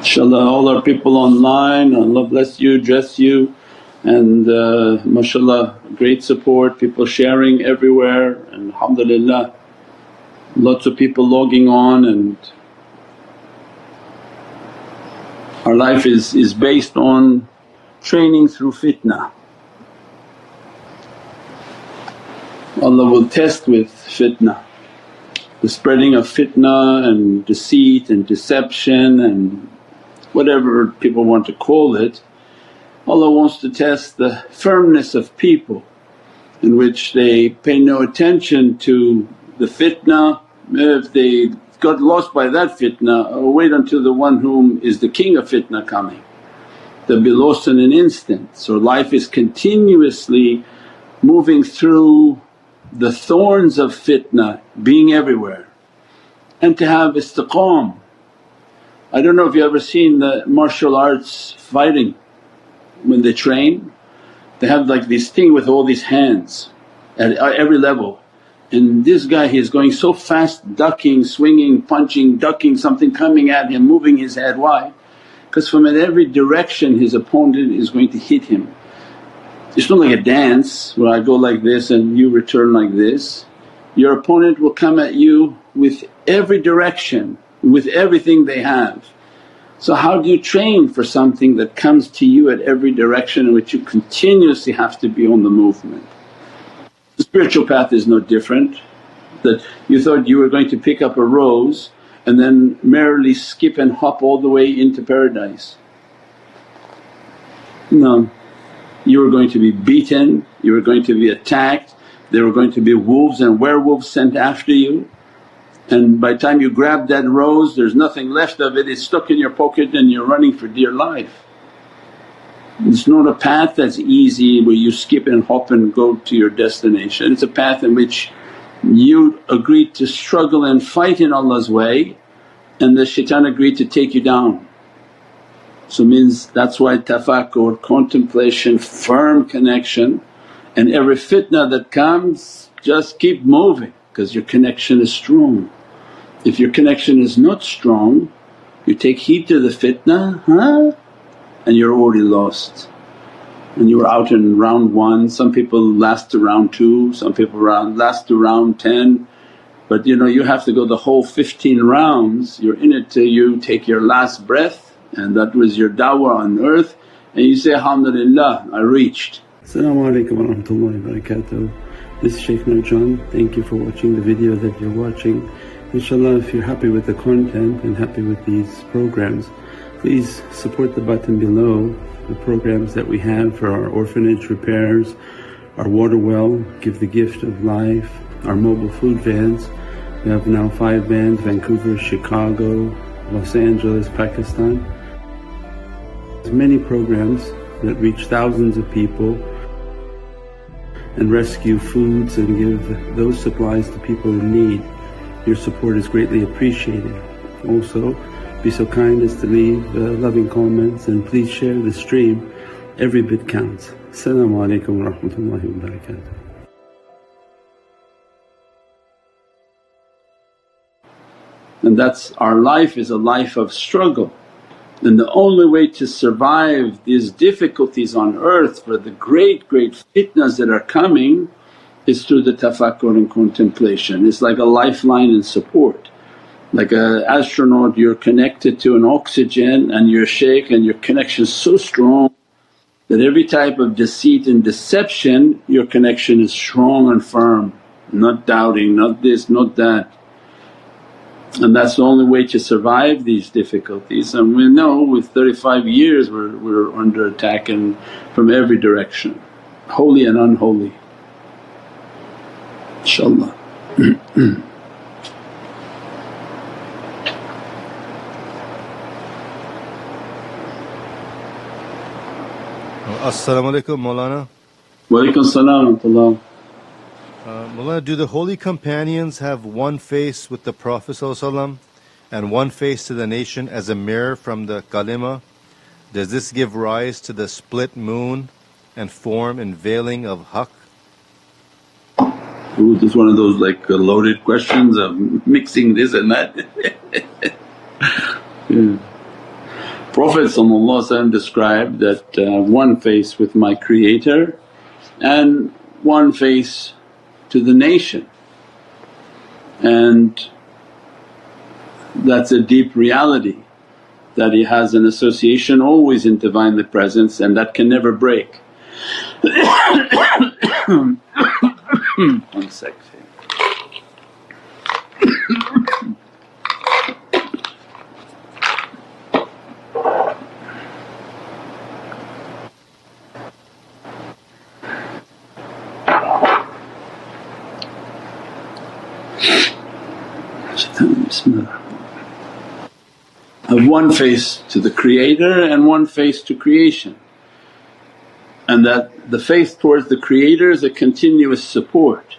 InshaAllah all our people online, Allah bless you, dress you, and mashaAllah great support, people sharing everywhere, and alhamdulillah lots of people logging on. And our life is based on training through fitna. Allah will test with fitna, the spreading of fitna and deceit and deception and whatever people want to call it. Allah wants to test the firmness of people in which they pay no attention to the fitna. If they got lost by that fitna, wait until the one whom is the king of fitna coming, they'll be lost in an instant. So life is continuously moving through the thorns of fitna, being everywhere, and to have istiqam. I don't know if you ever seen the martial arts fighting, when they train they have like this thing with all these hands at every level, and this guy he is going so fast, ducking, swinging, punching, ducking something coming at him, moving his head. Why? Because from every direction his opponent is going to hit him. It's not like a dance where I go like this and you return like this. Your opponent will come at you with every direction, with everything they have. So how do you train for something that comes to you at every direction in which you continuously have to be on the movement? The spiritual path is no different, that you thought you were going to pick up a rose and then merrily skip and hop all the way into paradise. No, you were going to be beaten, you were going to be attacked, there were going to be wolves and werewolves sent after you, and by the time you grab that rose there's nothing left of it, it's stuck in your pocket and you're running for dear life. It's not a path that's easy where you skip and hop and go to your destination. It's a path in which you agreed to struggle and fight in Allah's way, and the shaitan agreed to take you down. So means that's why tafakkur, contemplation, firm connection, and every fitna that comes just keep moving because your connection is strong. If your connection is not strong, you take heed to the fitna and you're already lost. And you were out in round 1, some people last to round 2, some people last to round 10. But you have to go the whole 15 rounds, you're in it till you take your last breath, and that was your da'wah on earth, and you say, alhamdulillah I reached. As-salamu alaykum wa rahmatullahi wa barakatuh. This is Shaykh Nurjan. Thank you for watching the video that you're watching. InshaAllah if you're happy with the content and happy with these programs, please support the button below, the programs that we have for our orphanage repairs, our water well, Give the Gift of Life, our mobile food vans. We have now 5 vans, Vancouver, Chicago, Los Angeles, Pakistan. There's many programs that reach thousands of people and rescue foods and give those supplies to people in need. Your support is greatly appreciated. Also be so kind as to leave loving comments, and please share the stream, every bit counts. As-salamu alaykum wa rahmatullahi wa barakatuh. And that's our life is a life of struggle, and the only way to survive these difficulties on earth for the great fitnas that are coming is through the tafakkur and contemplation. It's like a lifeline and support. Like an astronaut, you're connected to an oxygen and your shaykh, and your connection is so strong that every type of deceit and deception your connection is strong and firm, not doubting, not this, not that. And that's the only way to survive these difficulties. And we know with 35 years we're under attack and from every direction, holy and unholy. InshaAllah. As-salamu alaykum Mawlana. Wa alaykum as-salam wa rahmatullah. Mawlana, do the holy companions have one face with the Prophet and one face to the nation as a mirror from the kalima? Does this give rise to the split moon and form and veiling of haqq? Ooh, this is one of those like loaded questions of mixing this and that. Yeah. Prophet described that one face with my Creator and one face to the nation, and that's a deep reality that he has an association always in Divinely Presence and that can never break. One sec. Of one face to the Creator and one face to creation, and that the face towards the Creator is a continuous support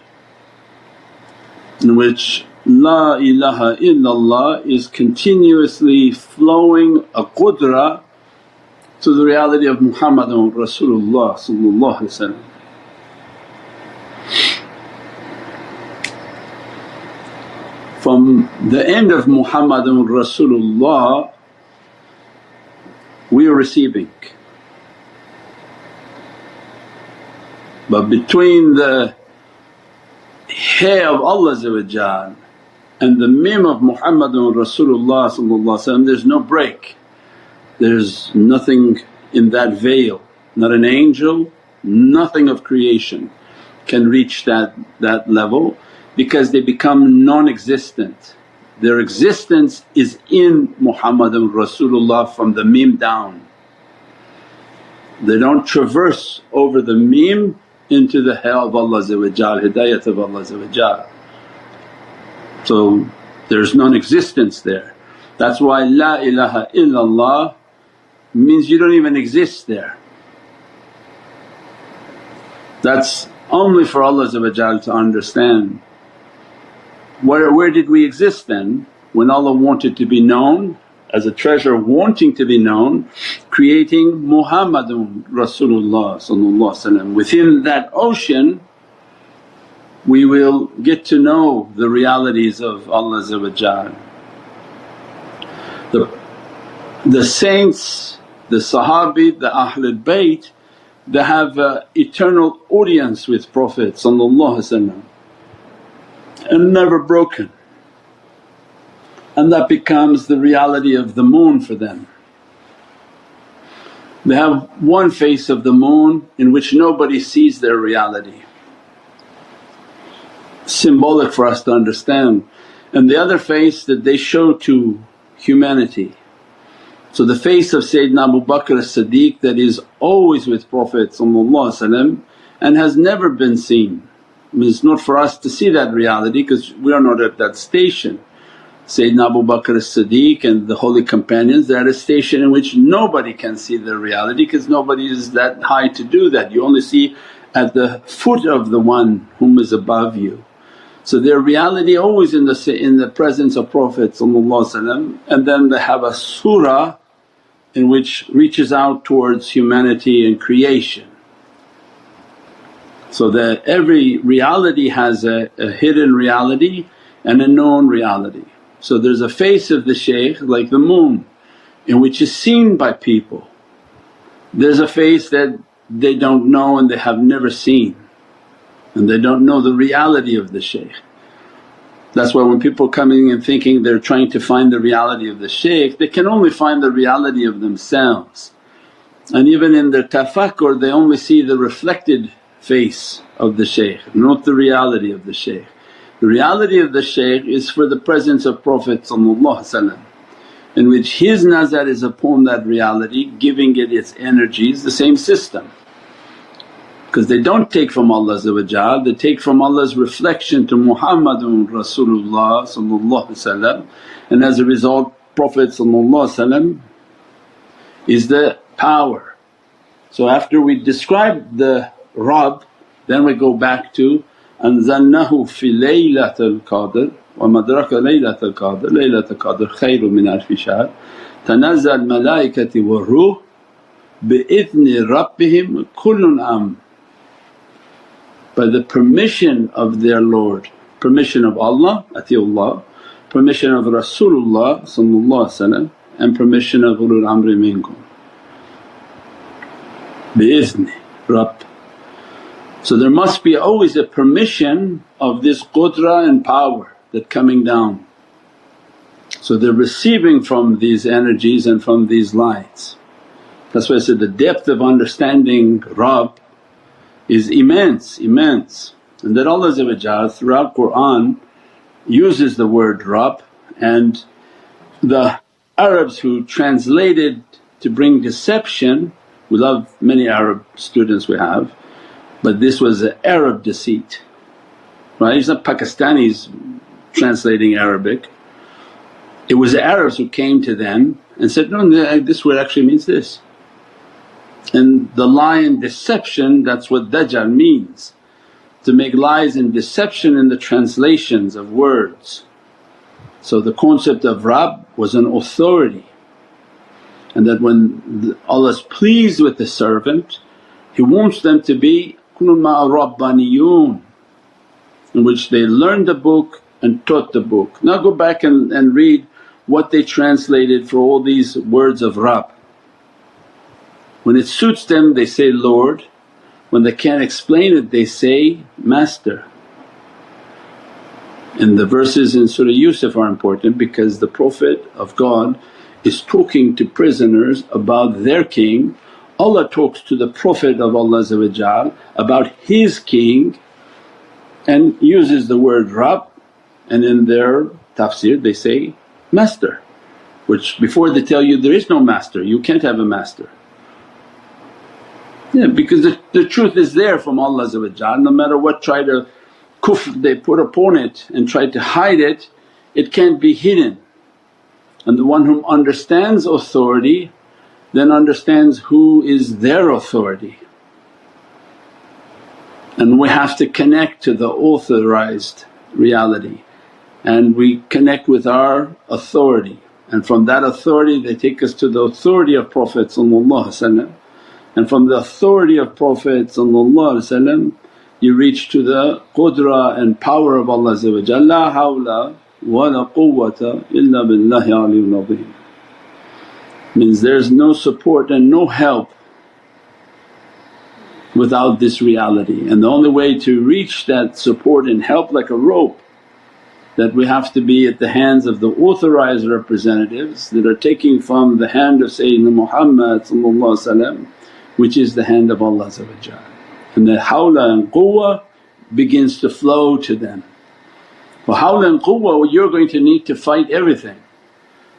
in which La ilaha illallah is continuously flowing a qudra to the reality of Muhammadun Rasulullah. From the end of Muhammadun Rasulullah we are receiving, but between the Hay of Allah and the Mim of Muhammadun Rasulullah there's no break, there's nothing in that veil, not an angel, nothing of creation can reach that level because they become non-existent. Their existence is in Muhammadun Rasulullah from the Mim down. They don't traverse over the Mim into the Hay of Allah, hidayat of Allah. So there's non-existence there. That's why La ilaha illallah means you don't even exist there. That's only for Allah to understand. Where did we exist then? When Allah wanted to be known as a treasure wanting to be known, creating Muhammadun Rasulullah. Within that ocean we will get to know the realities of Allah. The saints, the Sahabi, the Ahlul Bayt, they have eternal audience with Prophet and never broken, and that becomes the reality of the moon for them. They have one face of the moon in which nobody sees their reality, symbolic for us to understand, and the other face that they show to humanity. So the face of Sayyidina Abu Bakr as-Siddiq that is always with Prophet and has never been seen. It's not for us to see that reality because we are not at that station. Sayyidina Abu Bakr as-Siddiq and the holy companions, they're at a station in which nobody can see their reality because nobody is that high to do that. You only see at the foot of the one whom is above you. So their reality always in the presence of Prophet, and then they have a surah in which reaches out towards humanity and creation. So that every reality has a hidden reality and a known reality. So there's a face of the shaykh like the moon in which is seen by people. There's a face that they don't know and they have never seen, and they don't know the reality of the shaykh. That's why when people coming and thinking they're trying to find the reality of the shaykh, they can only find the reality of themselves. And even in their tafakkur they only see the reflected face of the shaykh, not the reality of the shaykh. The reality of the shaykh is for the presence of Prophet in which his nazar is upon that reality, giving it its energies, the same system. Because they don't take from Allah, they take from Allah's reflection to Muhammadun Rasulullah, and as a result Prophet is the power. So after we describe the Rabb, then we go back to anzalnahu fi laylatil qadr wa madraka laylatil qadr, laylatul qadr khayrun min alfi shahr, tanazzal malaikati wa ruh bi-idhni rabbihim kullun amr. By the permission of their Lord, permission of Allah, atiullah, permission of Rasulullah and permission of ulul amri minkum bi-idhni Rabb. So there must be always a permission of this qudra and power that coming down. So they're receiving from these energies and from these lights. That's why I said the depth of understanding Rabb is immense, immense. And that Allah throughout Qur'an uses the word Rabb, and the Arabs who translated to bring deception, we love many Arab students we have, but this was an Arab deceit, right? It's not Pakistanis translating Arabic. It was the Arabs who came to them and said, no, this word actually means this. And the lie and deception, that's what Dajjal means, to make lies and deception in the translations of words. So the concept of Rabb was an authority, and that when Allah's pleased with the servant He wants them to be kunun ma'a rabbaniyun, in which they learned the book and taught the book. Now go back and read what they translated for all these words of Rabb. When it suits them they say Lord, when they can't explain it they say Master. And the verses in Surah Yusuf are important because the Prophet of God is talking to prisoners about their king. Allah talks to the Prophet of Allah about his king and uses the word Rabb, and in their tafsir they say Master, which before they tell you there is no master, you can't have a master. Yeah, because the truth is there from Allah, no matter what try to kufr they put upon it and try to hide it, it can't be hidden. And the one whom understands authority then understands who is their authority. And we have to connect to the authorized reality, and we connect with our authority, and from that authority they take us to the authority of Prophet, and from the authority of Prophet you reach to the qudra and power of Allah, la hawla wa la quwwata illa billahi aliyyil azim. Means there's no support and no help without this reality, and the only way to reach that support and help like a rope, that we have to be at the hands of the authorized representatives that are taking from the hand of Sayyidina Muhammad which is the hand of Allah, and the hawla and quwwa begins to flow to them. For hawla and quwwa you're going to need to fight everything,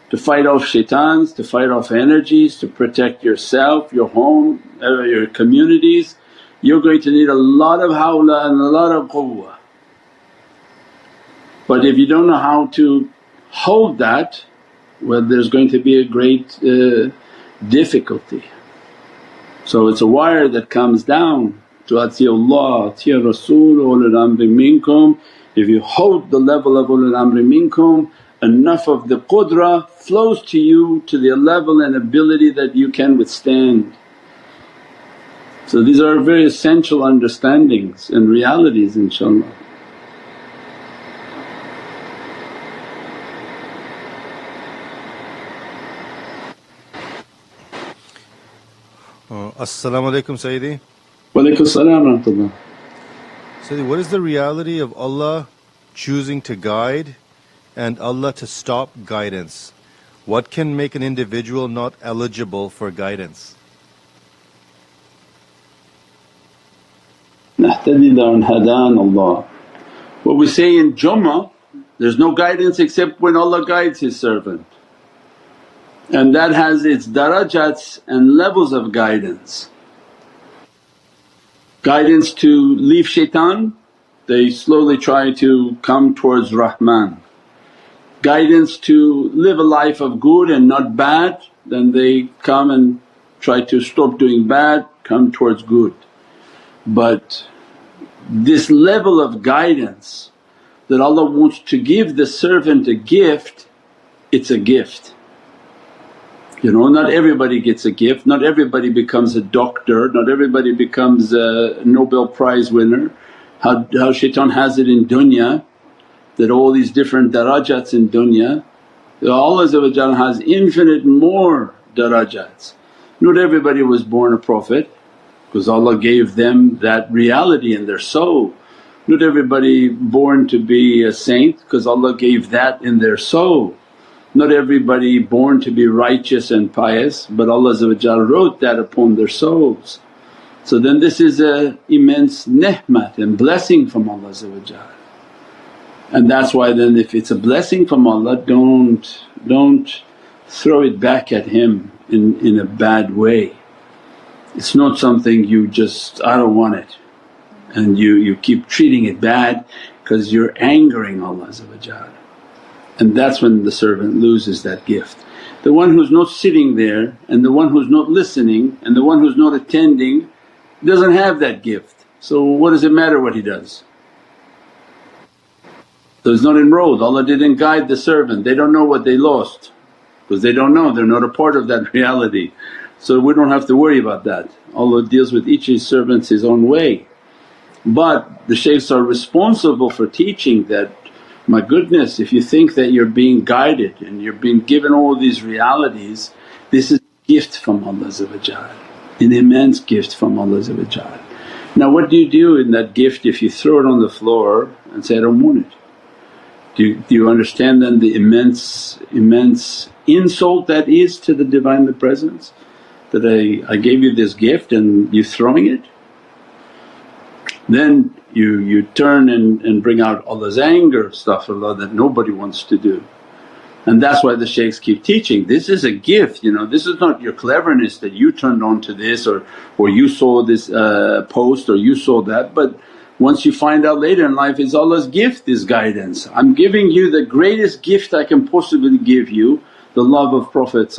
to fight off shaitans, to fight off energies, to protect yourself, your home, your communities. You're going to need a lot of hawla and a lot of quwwa. But if you don't know how to hold that, well there's going to be a great difficulty. So it's a wire that comes down to ati'ullah, ati'ur Rasul, ulul amri minkum. If you hold the level of ulul amri minkum, enough of the qudra flows to you to the level and ability that you can withstand. So these are very essential understandings and realities, inshaAllah. As-salamu alaykum Sayyidi. Wa alaykum as-salam wa rahmatullah. Sayyidi, what is the reality of Allah choosing to guide and Allah to stop guidance? What can make an individual not eligible for guidance? Nahtadi la'an hadan Allah. What we say in Jummah, there's no guidance except when Allah guides His servant, and that has its darajats and levels of guidance. Guidance to leave shaitan, they slowly try to come towards Rahman. Guidance to live a life of good and not bad, then they come and try to stop doing bad, come towards good. But this level of guidance that Allah wants to give the servant a gift, it's a gift. Not everybody gets a gift, not everybody becomes a doctor, not everybody becomes a Nobel Prize winner. How shaitan has it in dunya, that all these different darajats in dunya, Allah has infinite more darajats. Not everybody was born a prophet because Allah gave them that reality in their soul. Not everybody born to be a saint because Allah gave that in their soul. Not everybody born to be righteous and pious but Allah wrote that upon their souls. So then this is an immense ni'mat and blessing from Allah. And that's why then if it's a blessing from Allah, don't throw it back at Him in a bad way. It's not something you just, I don't want it, and you keep treating it bad because you're angering Allah. And that's when the servant loses that gift. The one who's not sitting there and the one who's not listening and the one who's not attending doesn't have that gift. So what does it matter what he does? So it's not enrolled. Allah didn't guide the servant, they don't know what they lost because they don't know, they're not a part of that reality. So we don't have to worry about that. Allah deals with each of His servants His own way. But the shaykhs are responsible for teaching that, my goodness, if you think that you're being guided and you're being given all these realities, this is a gift from Allah, an immense gift from Allah. Now what do you do in that gift if you throw it on the floor and say, I don't want it? Do you understand then the immense insult that is to the Divinely Presence? That I gave you this gift and you throwing it? Then you turn and bring out Allah's anger, astaghfirullah, that nobody wants to do. And that's why the shaykhs keep teaching, this is a gift, this is not your cleverness that you turned on to this or you saw this post or you saw that. But once you find out later in life, it's Allah's gift, this guidance. I'm giving you the greatest gift I can possibly give you, the love of Prophet.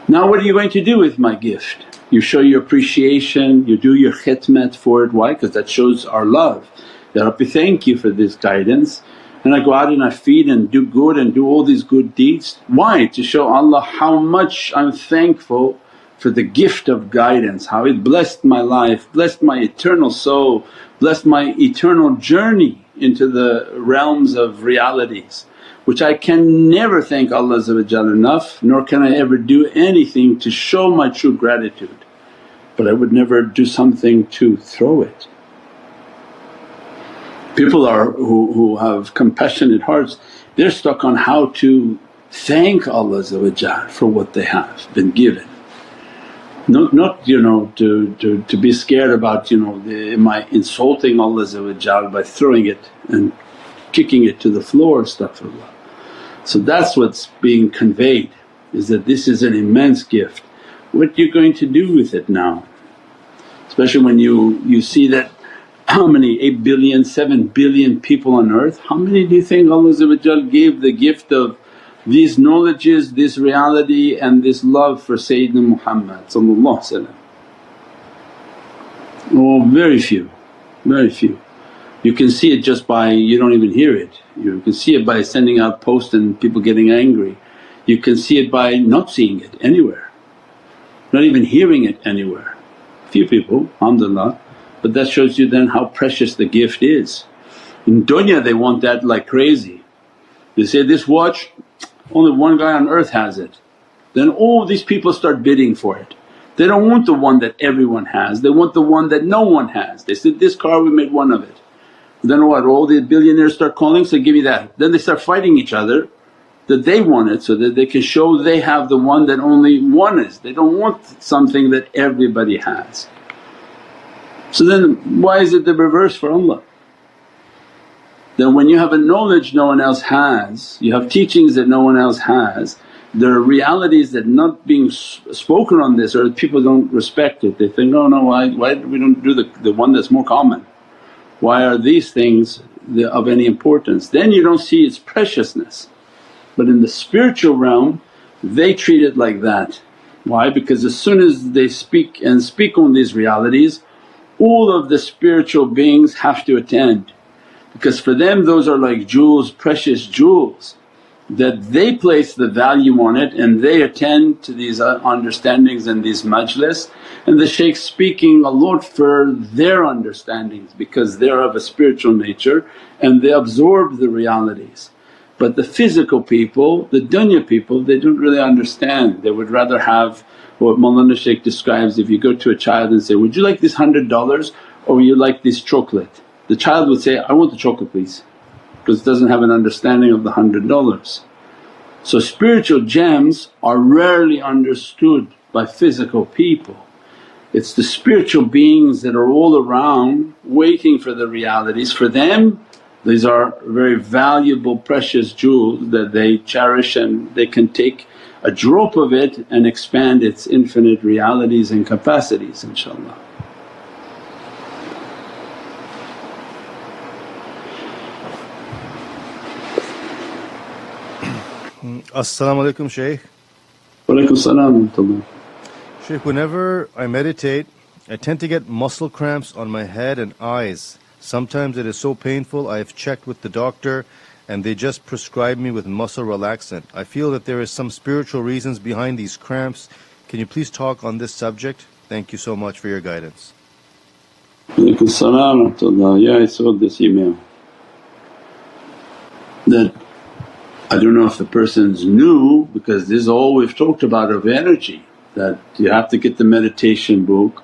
Now what are you going to do with my gift? You show your appreciation, you do your khidmat for it. Why? Because that shows our love. Ya Rabbi, thank you for this guidance, and I go out and I feed and do good and do all these good deeds. Why? To show Allah how much I'm thankful for the gift of guidance, how it blessed my life, blessed my eternal soul, blessed my eternal journey into the realms of realities, which I can never thank Allah enough, nor can I ever do anything to show my true gratitude. But I would never do something to throw it. People who have compassionate hearts, they're stuck on how to thank Allah for what they have been given. Not to be scared about am I insulting Allah by throwing it and kicking it to the floor, astaghfirullah. So that's what's being conveyed, is that this is an immense gift. What you going to do with it now? Especially when you see that how many 8 billion, 7 billion people on earth, how many do you think Allah gave the gift of these knowledges, this reality and this love for Sayyidina Muhammad? Oh, very few, very few. You can see it just by, you don't even hear it. You can see it by sending out posts and people getting angry. You can see it by not seeing it anywhere, not even hearing it anywhere. Few people, alhamdulillah, but that shows you then how precious the gift is. In dunya they want that like crazy. They say, this watch only one guy on earth has it. Then all these people start bidding for it. They don't want the one that everyone has, they want the one that no one has. They said, this car we made one of it. Then what, all the billionaires start calling, say, give me that. Then they start fighting each other that they want it so that they can show they have the one that only one is. They don't want something that everybody has. So then why is it the reverse for Allah? Then when you have a knowledge no one else has, you have teachings that no one else has, there are realities that not being spoken on this or people don't respect it. They think, no, why we don't do the one that's more common? Why are these things of any importance? Then you don't see its preciousness. But in the spiritual realm they treat it like that. Why? Because as soon as they speak on these realities, all of the spiritual beings have to attend, because for them those are like jewels, precious jewels, that they place the value on it and they attend to these understandings and these majlis. And the shaykh speaking a lot for their understandings because they're of a spiritual nature and they absorb the realities. But the physical people, the dunya people, they don't really understand. They would rather have what Mawlana Shaykh describes, if you go to a child and say, would you like this $100 or would you like this chocolate? The child would say, I want the chocolate please, because it doesn't have an understanding of the $100. So spiritual gems are rarely understood by physical people. It's the spiritual beings that are all around waiting for the realities. For them these are very valuable precious jewels that they cherish, and they can take a drop of it and expand its infinite realities and capacities, inshaAllah. As-salamu alaykum Shaykh. Wa alaykum salam wa rahmatullah. Shaykh, whenever I meditate I tend to get muscle cramps on my head and eyes. Sometimes it is so painful I have checked with the doctor and they just prescribe me with muscle relaxant. I feel that there is some spiritual reasons behind these cramps. Can you please talk on this subject? Thank you so much for your guidance. Alaikum salam wa rahmatullah. Yeah, I saw this email that I don't know if the person's new, because this is all we've talked about of energy, that you have to get the meditation book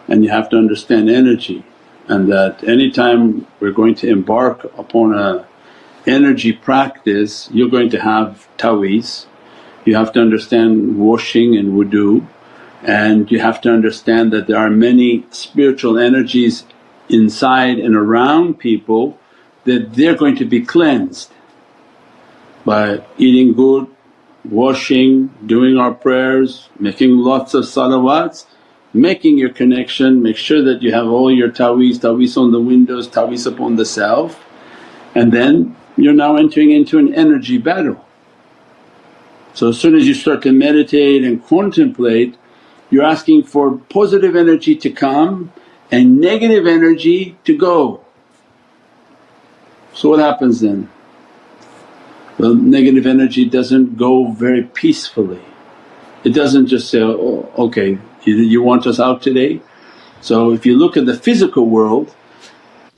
and you have to understand energy, and that anytime we're going to embark upon a energy practice you're going to have taweez, you have to understand washing and wudu, and you have to understand that there are many spiritual energies inside and around people that they're going to be cleansed by eating good, washing, doing our prayers, making lots of salawats, making your connection. Make sure that you have all your taweez on the windows, taweez upon the self, and then you're now entering into an energy battle. So as soon as you start to meditate and contemplate, you're asking for positive energy to come and negative energy to go. So what happens then? Well, negative energy doesn't go very peacefully. It doesn't just say, oh okay, you want us out today? So if you look at the physical world,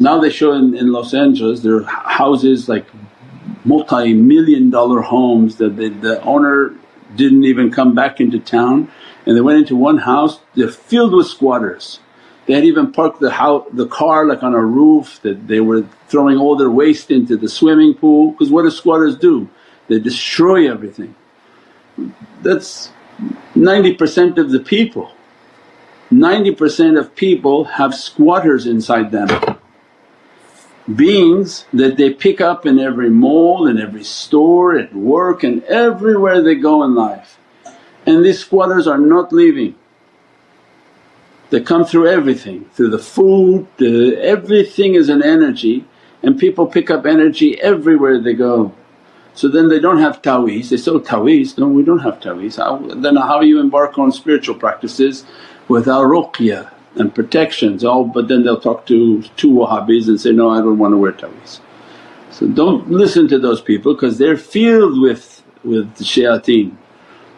now they show in Los Angeles there are houses like multi-million-dollar homes that the owner didn't even come back into town, and they went into one house, they're filled with squatters. They had even parked the car like on a roof, that they were throwing all their waste into the swimming pool, because what do squatters do? They destroy everything. That's 90% of the people. 90% of people have squatters inside them, beings that they pick up in every mall, in every store, at work and everywhere they go in life. And these squatters are not leaving. They come through everything, through the food, everything is an energy, and people pick up energy everywhere they go. So then they don't have taweez, they say, oh taweez, no we don't have taweez. Then how you embark on spiritual practices without ruqya and protections? Oh but then they'll talk to two Wahhabis and say, no I don't want to wear taweez. So don't listen to those people because they're filled with shayateen.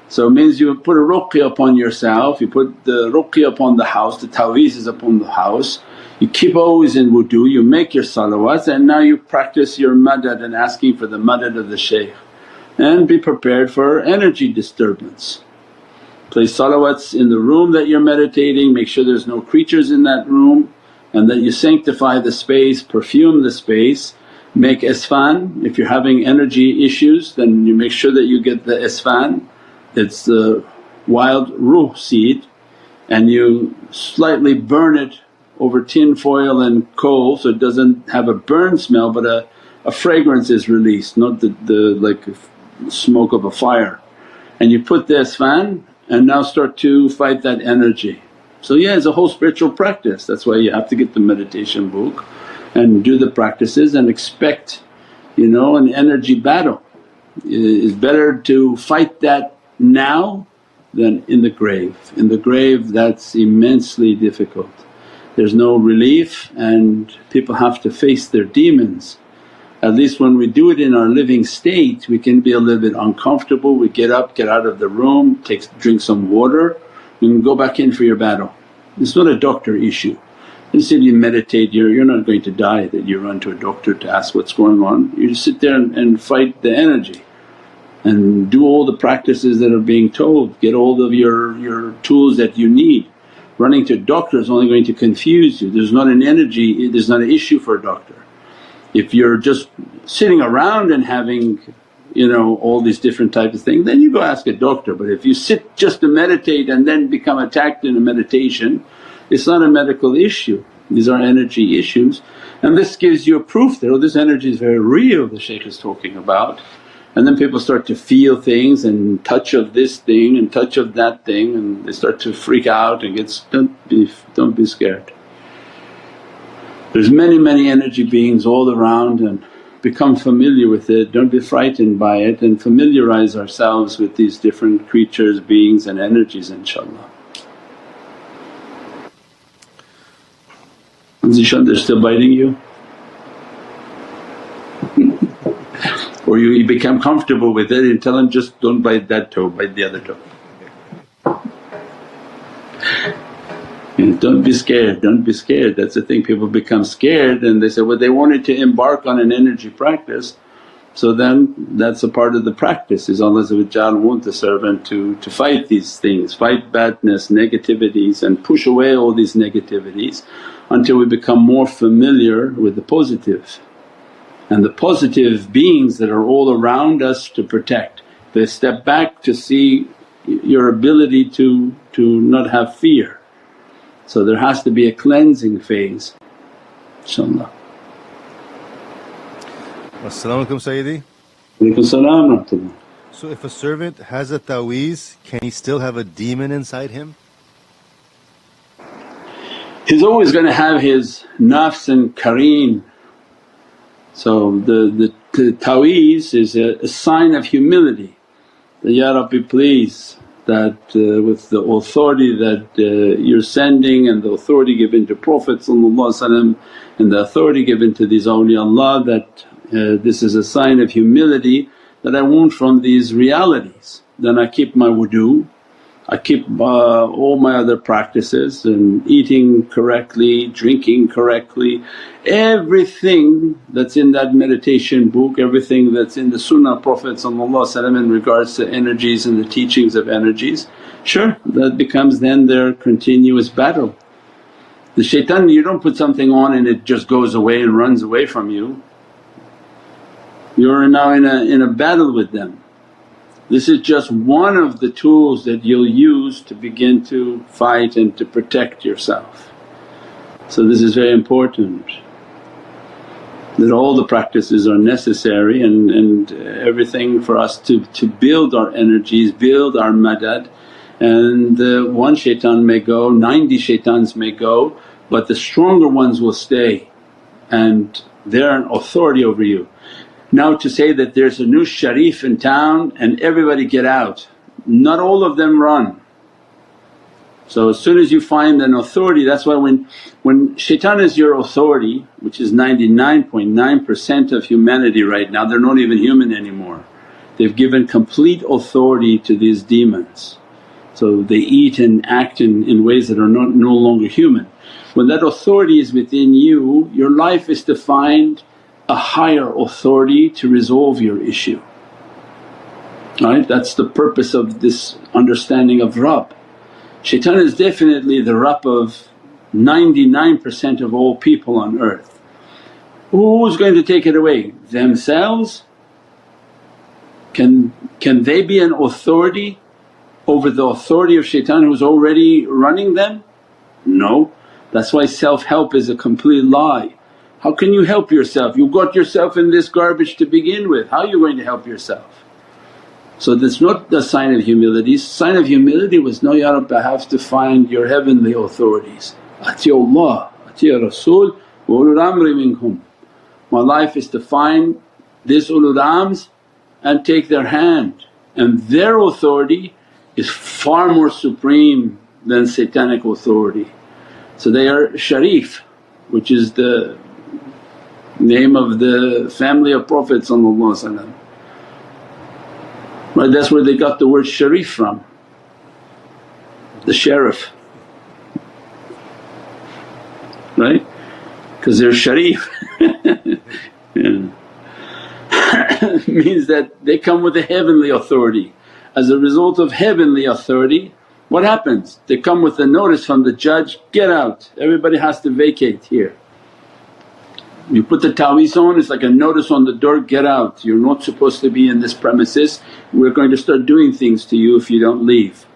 So it means you put a ruqya upon yourself, you put the ruqya upon the house, the taweez is upon the house, you keep always in wudu, you make your salawats, and now you practice your madad and asking for the madad of the shaykh. And be prepared for energy disturbance. Place salawats in the room that you're meditating, make sure there's no creatures in that room, and that you sanctify the space, perfume the space. Make isfan, if you're having energy issues then you make sure that you get the isfan. It's the wild ruh seed, and you slightly burn it over tin foil and coal so it doesn't have a burn smell but a fragrance is released, not the like smoke of a fire. And you put the isfan and now start to fight that energy. So yeah, it's a whole spiritual practice, that's why you have to get the meditation book and do the practices and expect an energy battle. It's better to fight that now than in the grave. In the grave that's immensely difficult. There's no relief and people have to face their demons. At least when we do it in our living state we can be a little bit uncomfortable, we get up, get out of the room, drink some water and go back in for your battle. It's not a doctor issue. Instead you meditate, you're not going to die that you run to a doctor to ask what's going on. You just sit there and fight the energy and do all the practices that are being told, get all of your tools that you need. Running to a doctor is only going to confuse you, there's not an energy, there's not an issue for a doctor. If you're just sitting around and having all these different types of things, then you go ask a doctor. But if you sit just to meditate and then become attacked in a meditation, it's not a medical issue, these are energy issues. And this gives you a proof that, oh, this energy is very real the shaykh is talking about. And then people start to feel things and touch of this thing and touch of that thing, and they start to freak out and don't be scared. There's many energy beings all around, and become familiar with it, don't be frightened by it, and familiarize ourselves with these different creatures, beings and energies, inshaAllah. Zishan, they're still biting you? Or you become comfortable with it and tell them, just don't bite that toe, bite the other toe. Don't be scared, don't be scared. That's the thing, people become scared and they say, well, they wanted to embark on an energy practice, so then that's a part of the practice. Is Allah want the servant to fight these things, fight badness, negativities, and push away all these negativities until we become more familiar with the positive. And the positive beings that are all around us to protect, they step back to see your ability to not have fear. So there has to be a cleansing phase, inshaAllah. As-salamu alaykum Sayyidi. Walaykum salam wa rahmatullah. So if a servant has a ta'weez, can he still have a demon inside him? He's always going to have his nafs and kareen. So the ta'weez is a sign of humility that, Ya Rabbi please, that with the authority that you're sending and the authority given to Prophet and the authority given to these awliyaullah, that this is a sign of humility that I want from these realities. Then I keep my wudu, I keep all my other practices and eating correctly, drinking correctly. Everything that's in that meditation book, everything that's in the sunnah of Prophet in regards to energies and the teachings of energies, sure, that becomes then their continuous battle. The shaitan, you don't put something on and it just goes away and runs away from you. You're now in a battle with them. This is just one of the tools that you'll use to begin to fight and to protect yourself. So this is very important, that all the practices are necessary and everything for us to build our energies, build our madad. And one shaitan may go, 90 shaitans may go, but the stronger ones will stay and they're an authority over you. Now to say that there's a new sharif in town and everybody get out, not all of them run. So as soon as you find an authority, that's why when shaitan is your authority, which is 99.9% of humanity right now, they're not even human anymore. They've given complete authority to these demons. So they eat and act in ways that are no longer human. When that authority is within you, your life is to find a higher authority to resolve your issue, right? That's the purpose of this understanding of Rabb. Shaitan is definitely the Rabb of 99% of all people on earth. Who's going to take it away? Themselves? Can they be an authority over the authority of shaitan who's already running them? No. That's why self-help is a complete lie. How can you help yourself? You got yourself in this garbage to begin with, how are you going to help yourself? So that's not the sign of humility. Sign of humility was, no, Ya Rabbi, I have to find your heavenly authorities. Ati Allah, ati Rasul wa ulul amri minkum. My life is to find these ulul amrs and take their hand, and their authority is far more supreme than satanic authority. So they are Sharif, which is the name of the family of Prophet right? That's where they got the word Sharif from, the sheriff. right? Because they're sharif. Yeah. Means that they come with a heavenly authority. As a result of heavenly authority, what happens? They come with a notice from the judge, get out, everybody has to vacate here. You put the ta'weez on, it's like a notice on the door, get out, you're not supposed to be in this premises, we're going to start doing things to you if you don't leave.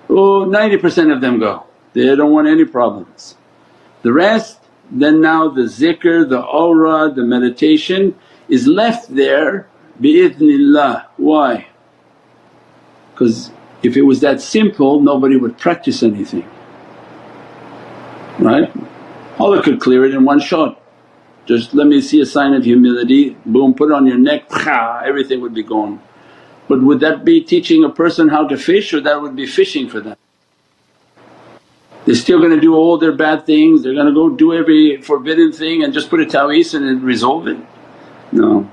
Oh, 90% of them go, they don't want any problems. The rest, then now the zikr, the aura, the meditation is left there bi-idhnillah. Why? Because if it was that simple nobody would practice anything, right? Allah could clear it in one shot. Just let me see a sign of humility, boom, put it on your neck, everything would be gone. But would that be teaching a person how to fish, or that would be fishing for them? They're still going to do all their bad things, they're going to go do every forbidden thing and just put a ta'weez and it resolve it? No.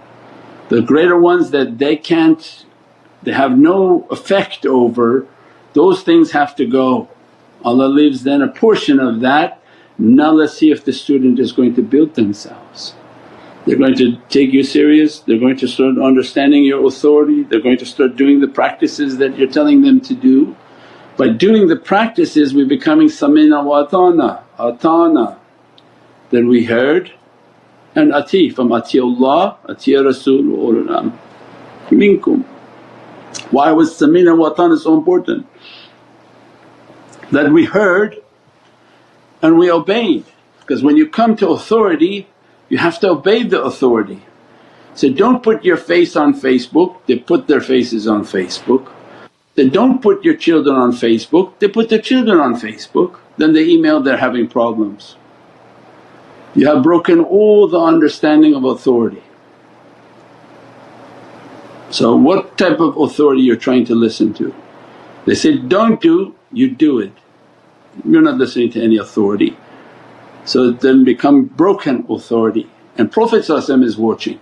The greater ones that they can't, they have no effect over, those things have to go. Allah leaves then a portion of that. Now let's see if the student is going to build themselves. They're going to take you serious, they're going to start understanding your authority, they're going to start doing the practices that you're telling them to do. By doing the practices we're becoming samina wa atana, that we heard and ati, from atiullah, ati Rasul wa ulul amr minkum. Why was samina wa atana so important? That we heard and we obeyed, because when you come to authority you have to obey the authority. So don't put your face on Facebook, they put their faces on Facebook. They don't put your children on Facebook, they put their children on Facebook. Then they email they're having problems. You have broken all the understanding of authority. So what type of authority you're trying to listen to? They say, don't do, you do it. You're not listening to any authority. So it then become broken authority, and Prophet is watching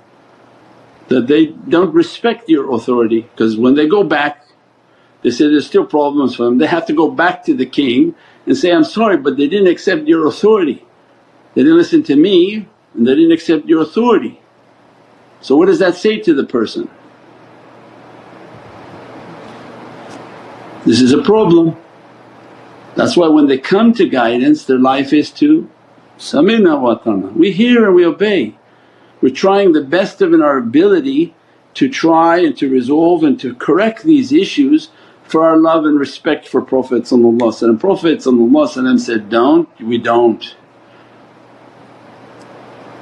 that they don't respect your authority, because when they go back they say there's still problems for them. They have to go back to the king and say, I'm sorry but they didn't accept your authority, they didn't listen to me and they didn't accept your authority. So what does that say to the person? This is a problem. That's why when they come to guidance their life is to samina wa atana, we hear and we obey. We're trying the best of in our ability to try and to resolve and to correct these issues for our love and respect for Prophet. Prophet said, don't, we don't.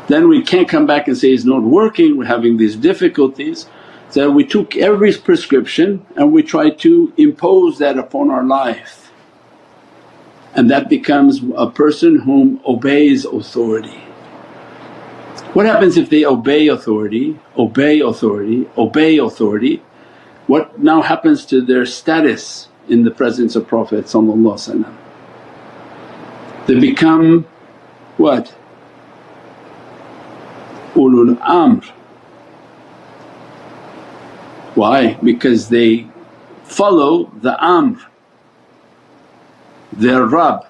Then we can't come back and say, it's not working, we're having these difficulties. So we took every prescription and we try to impose that upon our life, and that becomes a person whom obeys authority. What happens if they obey authority, obey authority, obey authority? What now happens to their status in the presence of Prophet? They become what? Ulul amr. Why? Because they follow the amr, their Rabb.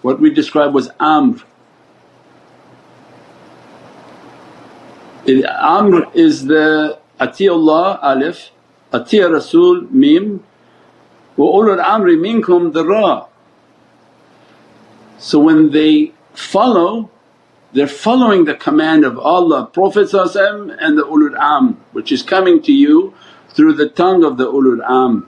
What we describe was amr. Amr is the atiullah alif, ati Rasul mim, wa ulul amri minkum the ra. So when they follow, they're following the command of Allah, Prophet and the ulul amr, which is coming to you through the tongue of the ulul amr.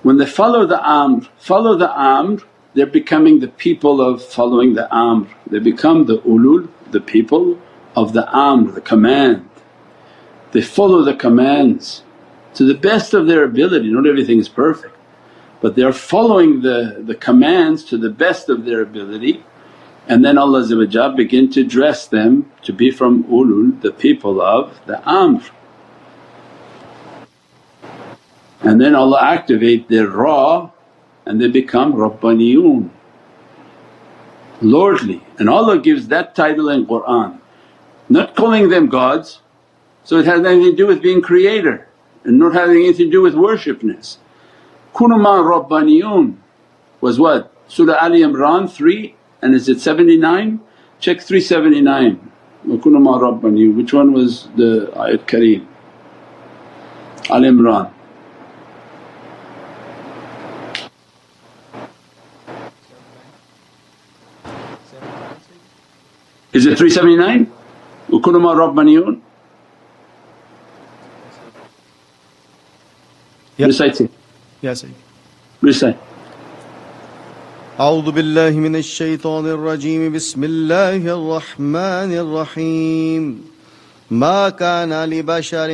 When they follow the amr, they're becoming the people of following the amr. They become the ulul, the people of the amr, the command. They follow the commands to the best of their ability, not everything is perfect, but they're following the commands to the best of their ability. And then Allah begin to dress them to be from ulul, the people of the amr. And then Allah activate their ra and they become Rabbaniyun, lordly. And Allah gives that title in Qur'an, not calling them gods. So it has nothing to do with being creator and not having anything to do with worshipness. Kunuma Rabbaniyun was what? Surah Ali Imran 3 and is it 79? check 379 وَكُونُوا مَعَ رَبَّانِيِّينَ. Which one was the ayat Kareem? Al Imran. Is it 379? وَكُونُوا مَعَ رَبَّانِيِّينَ. Recite it. Yes, Sayyidi. Recite. أعوذ بالله من الشيطان الرجيم بسم الله الرحمن الرحيم ما كان لبشر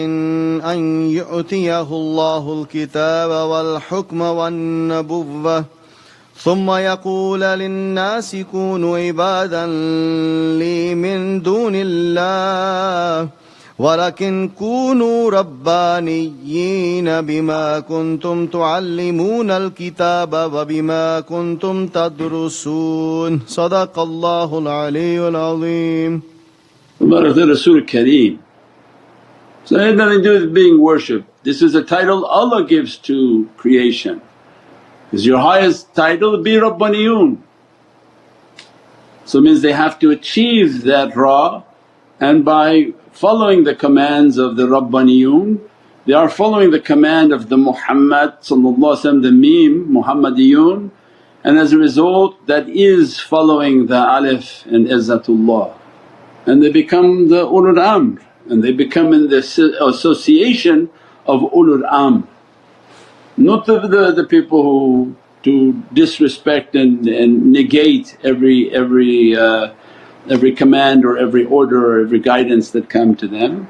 أن يؤتيه الله الكتاب والحكم والنبوة ثم يقول للناس كونوا عبادا لي من دون الله ولكن كونوا ربانيين بما كنتم تعلمون الكتاب وبما كنتم تدرسون صدق الله العلي العظيم. Barak Rasul Kareem. So it had nothing to do with being worshipped. This is a title Allah gives to creation. Is your highest title be Rabbaniyun. So it means they have to achieve that Ra, and by following the commands of the Rabbaniyun they are following the command of the Muhammad the Meme Muhammadiyun, and as a result that is following the Alif and Izzatullah, and they become the Ulul Amr and they become in the association of Ulul Amr. Not the people who to disrespect and negate every command or every order or every guidance that come to them.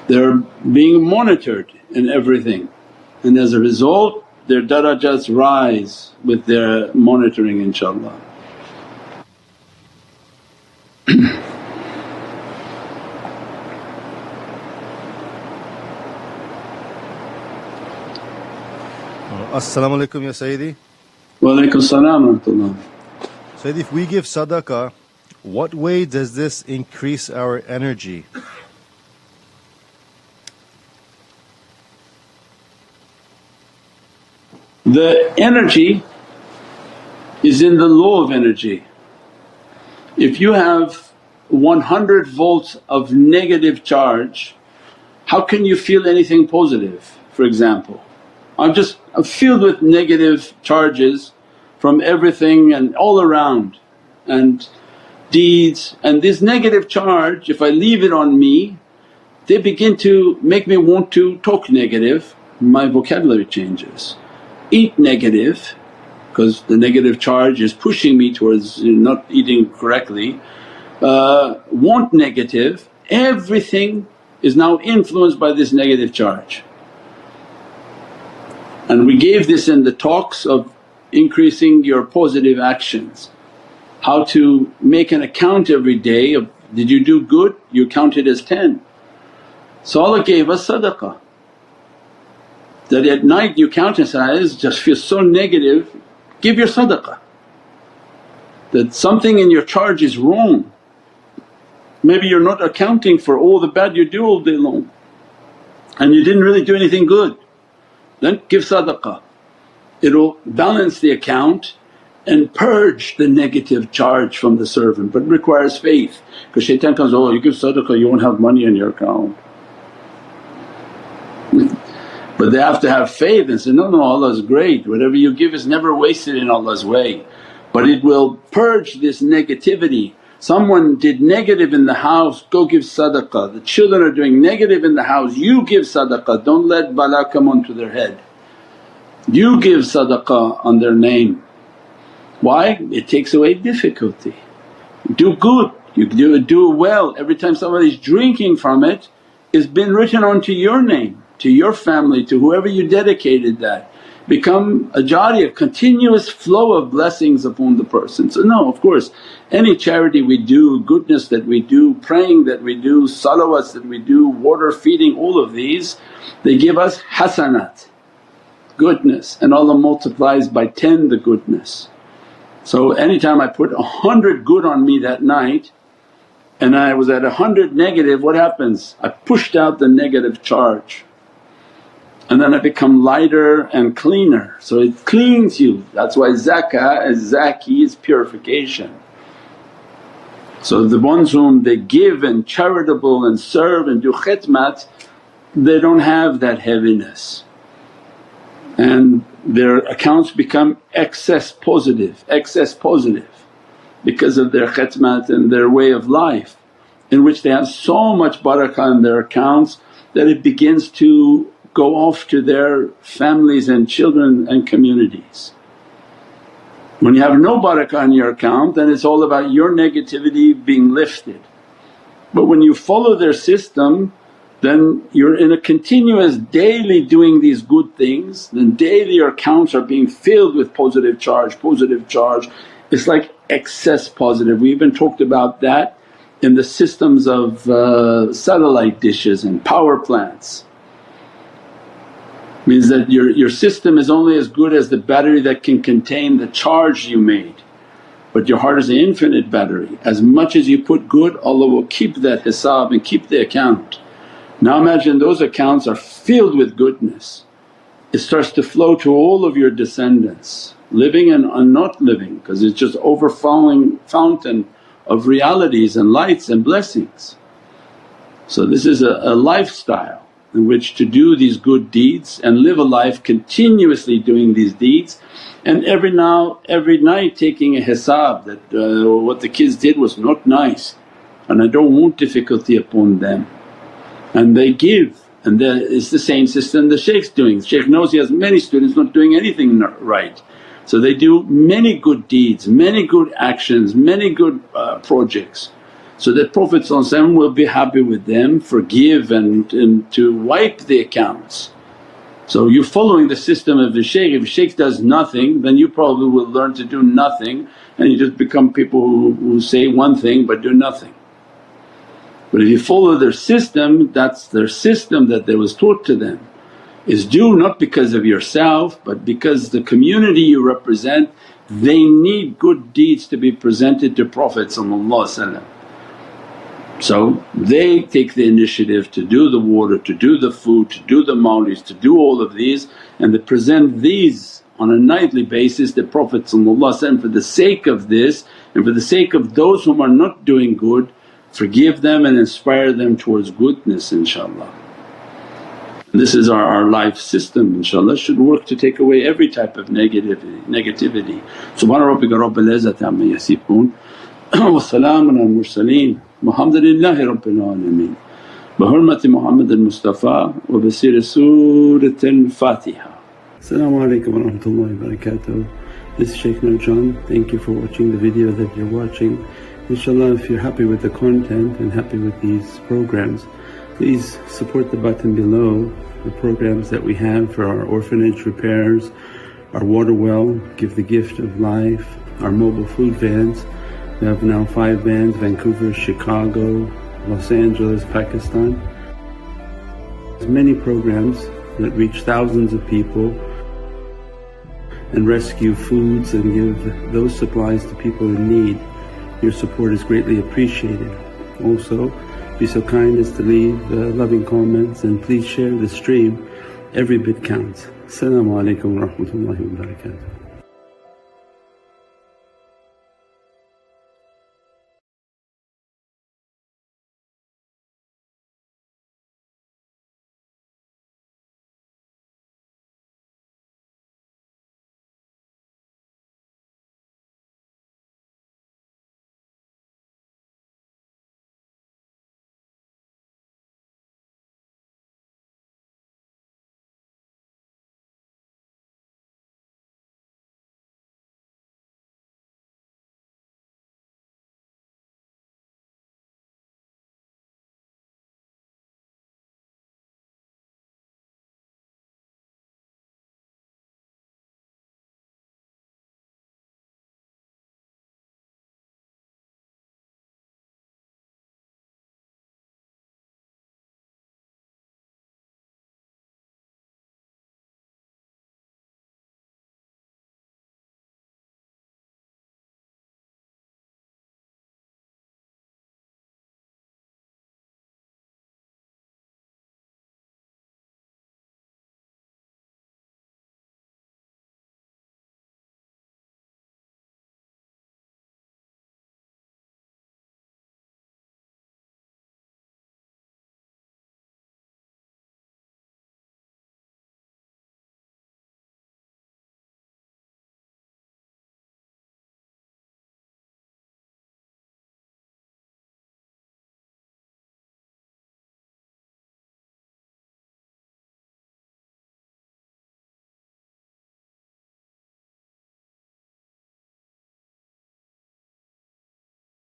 They're being monitored in everything, and as a result their darajats rise with their monitoring, inshaAllah. As-salamu alaykum ya Sayyidi. Wa alaykum salam wa rahmatullah. Sayyidi, if we give sadaqah, what way does this increase our energy? The energy is in the law of energy. If you have 100 volts of negative charge, how can you feel anything positive? For example, I'm filled with negative charges from everything and all around and deeds, and this negative charge if I leave it on me they begin to make me want to talk negative, my vocabulary changes. Eat negative because the negative charge is pushing me towards not eating correctly. Want negative, everything is now influenced by this negative charge. And we gave this in the talks of increasing your positive actions, how to make an account every day of did you do good, you count it as 10. So Allah gave us sadaqah, that at night you count and say, I just feel so negative, give your sadaqah. That something in your charge is wrong, maybe you're not accounting for all the bad you do all day long and you didn't really do anything good, then give sadaqah. It'll balance the account and purge the negative charge from the servant, but it requires faith because shaitan comes, oh you give sadaqah you won't have money in your account. But they have to have faith and say, no, Allah is great, whatever you give is never wasted in Allah's way. But it will purge this negativity. Someone did negative in the house, go give sadaqah. The children are doing negative in the house, you give sadaqah, don't let bala come onto their head. You give sadaqah on their name. Why? It takes away difficulty. Do good, you do well. Every time somebody's drinking from it, it's been written onto your name, to your family, to whoever you dedicated that. Become a jariyah, continuous flow of blessings upon the person. So no, of course any charity we do, goodness that we do, praying that we do, salawats that we do, water feeding, all of these they give us hasanat, goodness, and Allah multiplies by 10 the goodness. So anytime I put 100 good on me that night and I was at 100 negative, what happens? I pushed out the negative charge and then I become lighter and cleaner. So it cleans you, that's why zakah is zaki is purification. So the ones whom they give and charitable and serve and do khidmat, they don't have that heaviness and their accounts become excess positive because of their khidmat and their way of life, in which they have so much barakah in their accounts that it begins to go off to their families and children and communities. When you have no barakah in your account, then it's all about your negativity being lifted. But when you follow their system, then you're in a continuous daily doing these good things, then daily your accounts are being filled with positive charge. It's like excess positive. We even talked about that in the systems of satellite dishes and power plants. Means that your system is only as good as the battery that can contain the charge you made. But your heart is an infinite battery, as much as you put good Allah will keep that hisab and keep the account. Now imagine those accounts are filled with goodness, it starts to flow to all of your descendants, living and not living, because it's just overflowing fountain of realities and lights and blessings. So this is a lifestyle in which to do these good deeds and live a life continuously doing these deeds, and every night taking a hisab that what the kids did was not nice and I don't want difficulty upon them. And they give, and it's the same system the shaykh's doing. The shaykh knows he has many students not doing anything right, so they do many good deeds, many good actions, many good projects, so that Prophet will be happy with them, forgive and to wipe the accounts. So you're following the system of the shaykh. If the shaykh does nothing, then you probably will learn to do nothing and you just become people who say one thing but do nothing. But if you follow their system, that's their system that was taught to them, is do not because of yourself but because the community you represent, they need good deeds to be presented to Prophet. So they take the initiative to do the water, to do the food, to do the mawlids, to do all of these, and they present these on a nightly basis to Prophet for the sake of this and for the sake of those whom are not doing good, forgive them and inspire them towards goodness inshaAllah. This is our life system inshaAllah, should work to take away every type of negativity. Subhana rabbika rabbil izzati amma yasifoon wa salaamun al mursaleen walhamdulillahi rabbil alameen bi hurmati Muhammad al-Mustafa wa bi siri Surat al-Fatiha. As-salamu alaykum wa rahmatullahi wa barakatuh. This is Shaykh Nurjan. Thank you for watching the video that you're watching. Inshallah, if you're happy with the content and happy with these programs, please support the button below, the programs that we have for our orphanage repairs, our water well, Give the Gift of Life, our mobile food vans. We have now 5 vans: Vancouver, Chicago, Los Angeles, Pakistan. There's many programs that reach thousands of people and rescue foods and give those supplies to people in need. Your support is greatly appreciated. Also, be so kind as to leave loving comments and please share the stream. Every bit counts. As-salamu alaykum wa rahmatullahi wa barakatuh.